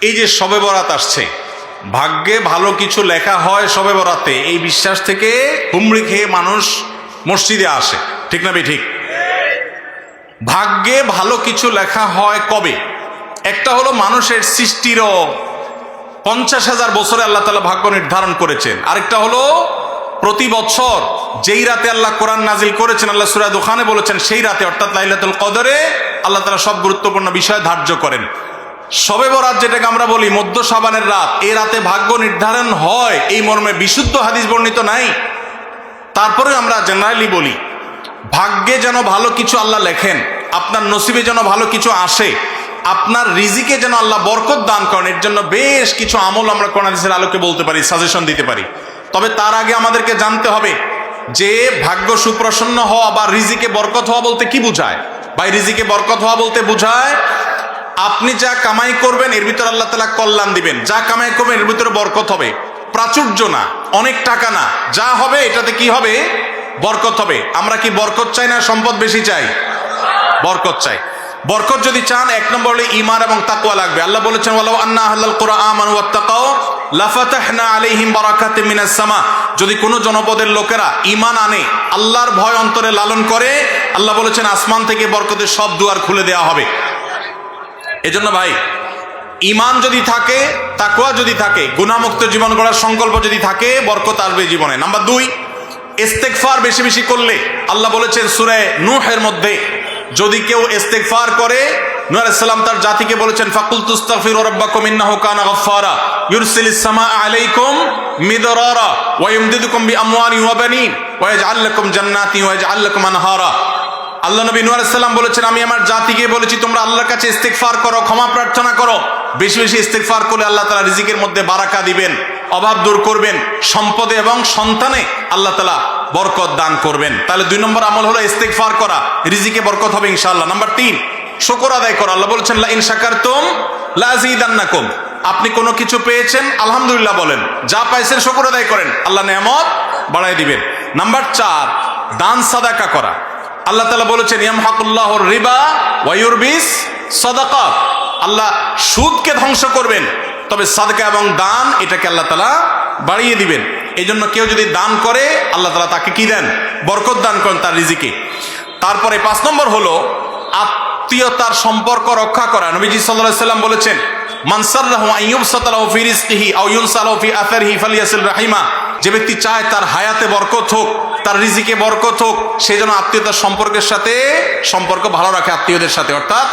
এই যে শবে বরাত আসছে, ভাগ্যে ভালো কিছু লেখা হয় শবে বরাতে, এই বিশ্বাস থেকে হুমড়ি খেয়ে মানুষ মসজিদে আসে, ঠিক না ঠিক? ভাগ্যে ভালো কিছু লেখা হয় কবে? একটা হলো মানুষের সৃষ্টিরও 50,000 বছরে আল্লাহ তাআলা ভাগ্য নির্ধারণ করেছেন। আরেকটা হলো প্রতি বছর যেই রাতে আল্লাহ কোরআন নাজিল করেছেন, আল্লাহ সূরা দুখানে বলেছেন, সেই রাতে অর্থাৎ লাইলাতুল কদরে আল্লাহ তাআলা সব গুরুত্বপূর্ণ বিষয় ধার্য করেন। শবে বরাত যেটাকে আমরা বলি মধ্য শাবানের রাত, এই রাতে ভাগ্য নির্ধারণ হয় এই মর্মে বিশুদ্ধ হাদিস বর্ণিত নাই। তারপরে আমরা জেনারেলি বলি ভাগ্যে যেন ভালো কিছু আল্লাহ লেখেন, আপনার নসিবে যেন ভালো কিছু আসে, আপনার রিজিকে যেন আল্লাহ বরকত দান করেন, এর জন্য বেশ কিছু আমল আমরা কোরআন হাদিসের আলোকে বলতে পারি, সাজেশন দিতে পারি। তবে তার আগে আমাদেরকে জানতে হবে যে ভাগ্য সুপ্রসন্ন হওয়া বা রিজিকে বরকত হওয়া বলতে কি বোঝায়। ভাই, রিজিকে বরকত হওয়া বলতে বোঝায় আপনি যা কামাই করবেন এর ভিতরে আল্লাহ তাআলা কল্যাণ দিবেন, যা কামাই করবেন এর ভিতরে বরকত হবে। প্রাচুর্য না, অনেক টাকা না, যা হবে এটাতে কি হবে? বরকত হবে। আমরা কি বরকত চাই না সম্পদ বেশি চাই? বরকত চাই। বরকত যদি চান, এক নম্বর হলো ঈমান এবং তাকওয়া লাগবে। আল্লাহ বলেছেন ওয়ালাউ আন্না আহলাল কুরআ আমানু ওয়াত্তাকাউ লাফাতাহনা আলাইহিম বারাকাতিম মিনাস সামা। যদি কোনো জনপদের লোকেরা ঈমান আনে, আল্লাহর ভয় অন্তরে লালন করে, আল্লাহ বলেছেন আসমান থেকে বরকতের সব দুয়ার খুলে দেওয়া হবে। এজন্য ভাই, ঈমান যদি থাকে, তাকওয়া যদি থাকে, গুনাহমুক্ত জীবন গড়ার সংকল্প যদি থাকে, বরকত আসবে জীবনে। নাম্বার 2, ইস্তেগফার বেশি বেশি করলে, আল্লাহ বলেছেন সূরা নূহের মধ্যে, যদি কেউ ইস্তেগফার করে, নূহ আলাইহিস সালাম তার জাতিকে বলেছেন ফাকুলতু আস্তাগফিরু রাব্বাকুম ইন্নাহু কানা গাফফারা ইউরসিলিস সামাআ আলাইকুম মিদরারা ওয়া ইমদিদুকুম বিআমওয়ালিন ওয়া বানিন ওয়া ইয়াজআল লাকুম জান্নাতিন ওয়া ইয়াজআল লাকুম আনহারা। আল্লাহ নবী নূহ আলাইহিস সালাম বলেছেন, আমি আমার জাতিকে বলেছি তোমরা আল্লাহর কাছে ইস্তেগফার করো, ক্ষমা প্রার্থনা করো। বেশি বেশি ইস্তেগফার করলে আল্লাহ তাআলা রিজিকের মধ্যে বারাকা দিবেন, অভাব দূর করবেন, সম্পদে এবং সন্তানে আল্লাহ তাআলা বরকত দান করবেন। তাহলে 2 নম্বর আমল হলো ইস্তেগফার করা, রিজিকে বরকত হবে ইনশাআল্লাহ। নাম্বার 3, শুকর আদায় করা। আল্লাহ বলেছেন লা ইন শাকারতুম লা আযীদান্নাকুম। আপনি কোনো কিছু পেয়েছেন, আলহামদুলিল্লাহ বলেন, যা পাইছেন শুকর আদায় করেন, আল্লাহ নেয়ামত বাড়ায় দিবেন। নাম্বার 4, দান সাদাকা করা। আল্লাহ তাআলা বলেছেন ইয়ামহাকুল্লাহুর রিবা ওয়া ইউরবিস সাদাকাত। আল্লাহ সুদকে ধ্বংস করবেন, তবে সাদকা এবং দান এটাকে আল্লাহ তাআলা বাড়িয়ে দিবেন। এই জন্য কেউ যদি দান করে, আল্লাহ তাআলা তাকে কি দেন? বরকত দান করেন তার রিজিকে। তারপরে 5 নম্বর হলো আত্মীয়তার সম্পর্ক রক্ষা করা। নবীজি সাল্লাল্লাহু আলাইহি সাল্লাম বলেছেন মান সাররাহু আন ইউবসাতা লাহু ফি রিজকিহি আও ইউনসা লাহু ফি আসারিহি ফালিয়াসিল রাহিমা। যে ব্যক্তি চায় তার হায়াতে বরকত হোক, তার রিজিকে বরকত হোক, সে যেন আত্মীয়তার সম্পর্কের সাথে সম্পর্ক ভালো রাখে আত্মীয়দের সাথে, অর্থাৎ